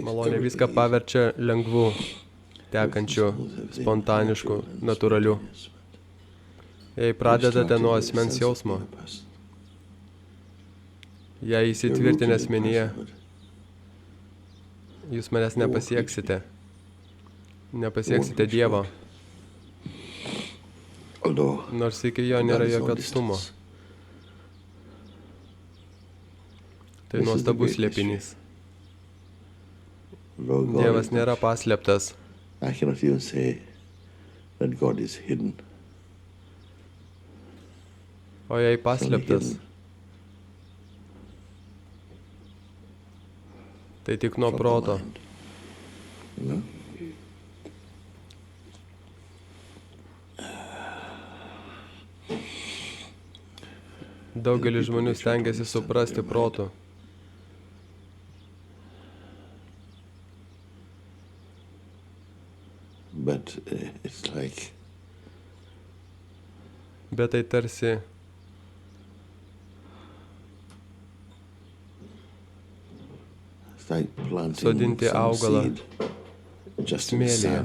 Malonė viską paverčia lengvu, tekančiu, spontanišku, natūraliu. Jei pradedate nuo asmens jausmo, jei įsitvirtinę asmenyje, jūs manęs nepasieksite. Nepasieksite Dievo, nors iki jo nėra jokio atstumo. Tai nuostabus slėpinys. Dievas nėra paslėptas. O jei paslėptas, tai tik nuo proto. Daugelis žmonių stengiasi suprasti protu. Bet tai tarsi sodinti augalą smėlyje,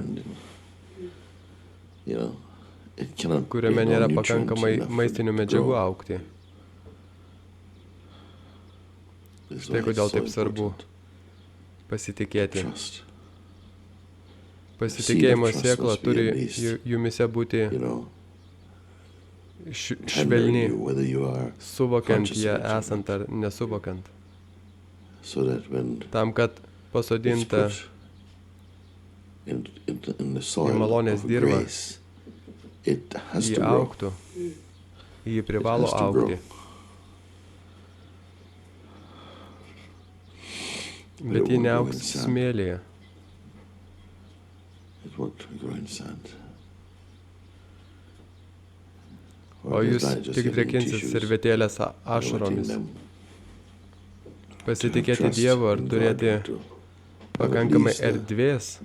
kuriame nėra pakankamai maistinių medžiagų augti. Štai kodėl taip svarbu pasitikėti. Pasitikėjimo sėkla turi jumise būti švelni, suvokiant ją esant ar nesuvokiant. Tam, kad pasodinta į malonės dirvą, ji augtų, ji privalo augti. Bet ji neaugs smėlyje. O jūs tik drėkinsit servetėlės ašaromis. Pasitikėti Dievu ar turėti pakankamai erdvės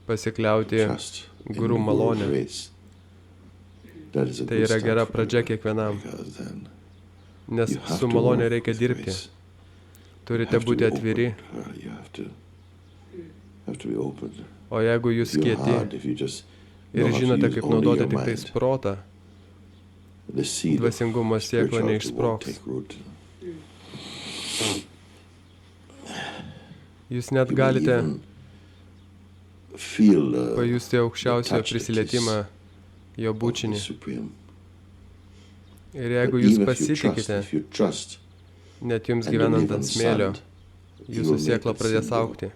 pasikliauti guru malonę. Tai yra gera pradžia kiekvienam. Nes su malonė reikia dirbti. Turite būti atviri. O jeigu jūs kieti ir žinote, kaip naudoti tik tais protą, dvasingumo sėkla neišsprogs. Jūs net galite pajusti aukščiausiojo prisilietimą jo bučinį. Ir jeigu jūs pasitikite, net jums gyvenant ant smėlio, jūsų sėkla pradės augti.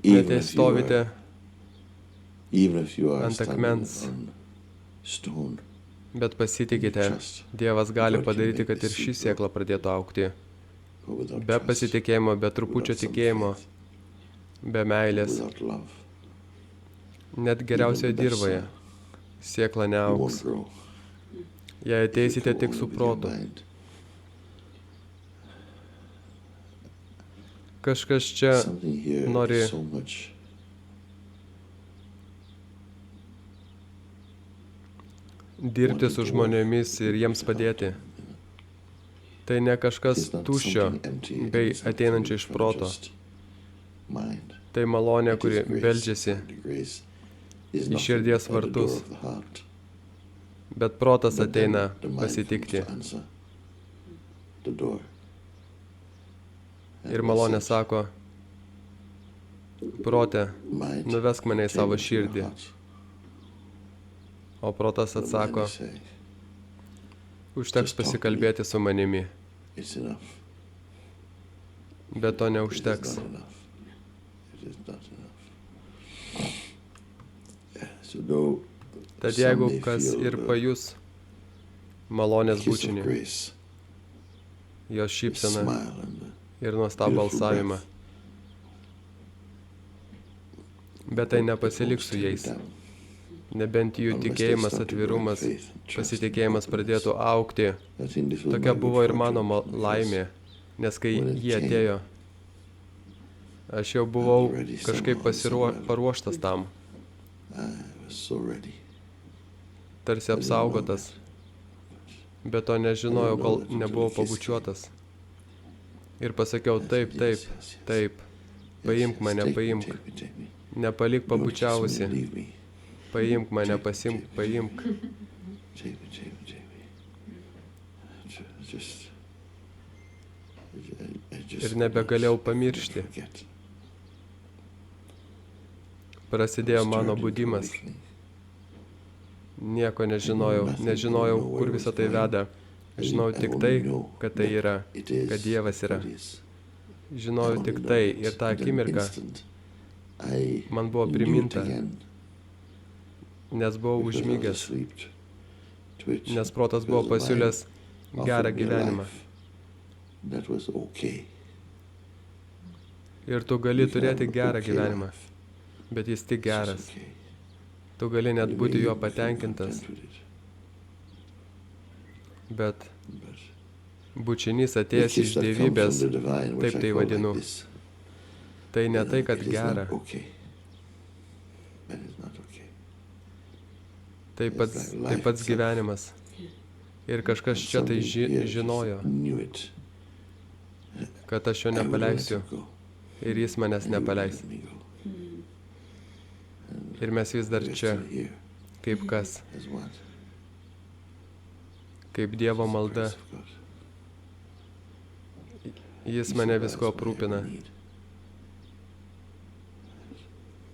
Net jei stovite ant akmens, bet pasitikite, Dievas gali padaryti, kad ir ši sėkla pradėtų augti. Be pasitikėjimo, be trupučio tikėjimo, be meilės. Net geriausioje dirvoje sėkla neaugs. Jei ateisite tik su protu. Kažkas čia nori dirbti su žmonėmis ir jiems padėti. Tai ne kažkas tuščio bei ateinančio iš proto. Tai malonė, kuri beldžiasi į širdies vartus. Bet protas ateina pasitikti. Ir malonė sako, prote, nuvesk mane į savo širdį. O protas atsako, užteks pasikalbėti su manimi. Bet to neužteks. Tad jeigu kas ir pajus malonės bučinį, jos šypseną ir nuostabų alsavimą, bet tai nepasiliks su jais, nebent jų tikėjimas, atvirumas, pasitikėjimas pradėtų augti. Tokia buvo ir mano laimė, nes kai jie atėjo, aš jau buvau kažkaip paruoštas tam. Tarsi apsaugotas, Bet to nežinojau, kol nebuvau pabučiuotas. Ir pasakiau, taip, taip, taip, paimk mane, paimk, nepalik pabučiavusi, paimk mane, pasimk, paimk. Ir nebegalėjau pamiršti. Prasidėjo mano budimas. Nieko nežinojau, kur visą tai veda. Žinau tik tai, kad tai yra, kad Dievas yra. Žinojau tik tai ir tą akimirką man buvo priminta, nes buvau užmygęs, nes protas buvo pasiūlęs gerą gyvenimą. Ir tu gali turėti gerą gyvenimą, bet jis tik geras. Tu gali net būti juo patenkintas. Bet bučinys atėjęs iš dievybės, taip tai vadinu. Tai ne tai, kad gera. Tai pats gyvenimas. Ir kažkas čia tai žinojo, kad aš jo nepaleisiu. Ir jis manęs nepaleis. Ir mes vis dar čia, kaip kas, kaip Dievo malda. Jis mane visko aprūpina.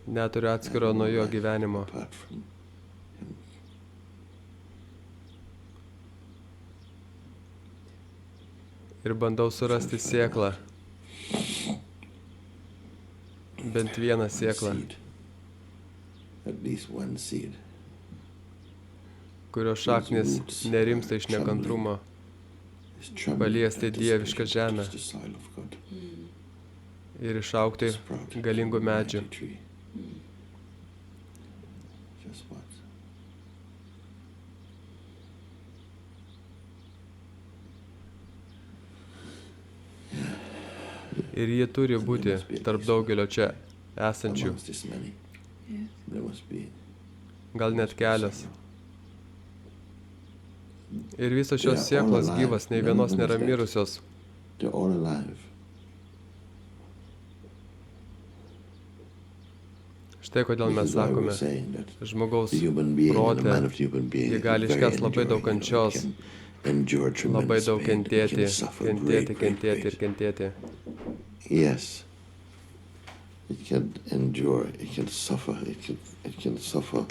Neturiu atskiro nuo jo gyvenimo. Ir bandau surasti sėklą. Bent vieną sėklą, kurio šaknis nerimsta iš nekantrumo, paliesti dievišką žemę ir išaugti galingų medžių. Ir ji turi būti tarp daugelio čia esančių. Gal net kelios. Ir visos šios sėklos gyvas, nei vienos nėra mirusios. Štai kodėl mes sakome, žmogaus prote, jie gali iškęsti labai daug kančios, labai daug kentėti ir kentėti. Yes, it can endure, it can suffer, it can suffer.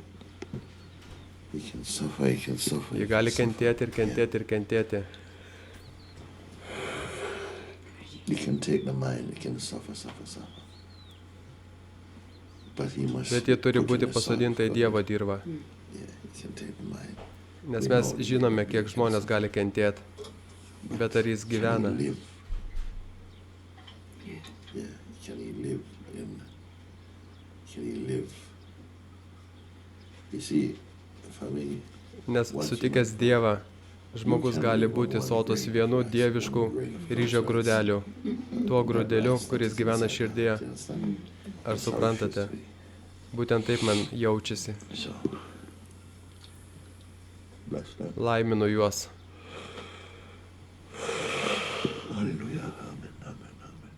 Jie gali kentėti ir kentėti. It can take the mind, it can suffer. But he must. Bet jie turi būti pasodinta į Dievo dirvą. Nes mes žinome, kiek žmonės gali kentėti. Bet ar jis gyvena? Can he live? You see, for me, nes sutikęs Dievą, žmogus gali būti sotus vienu dievišku ryžio grūdeliu, tuo grūdeliu, kuris gyvena širdyje. Ar suprantate? Būtent taip man jaučiasi. Laiminu juos. Halleluja. Amen, amen, amen.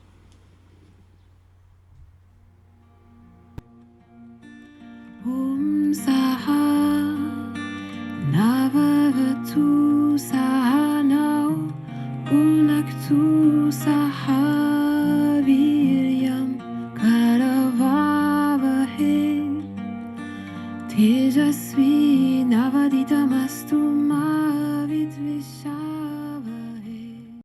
Om Saha Navavatu Sahanau Unaktu Saha Viryam Karavavahe Tejasvi Navaditamastu Ma Vidvisha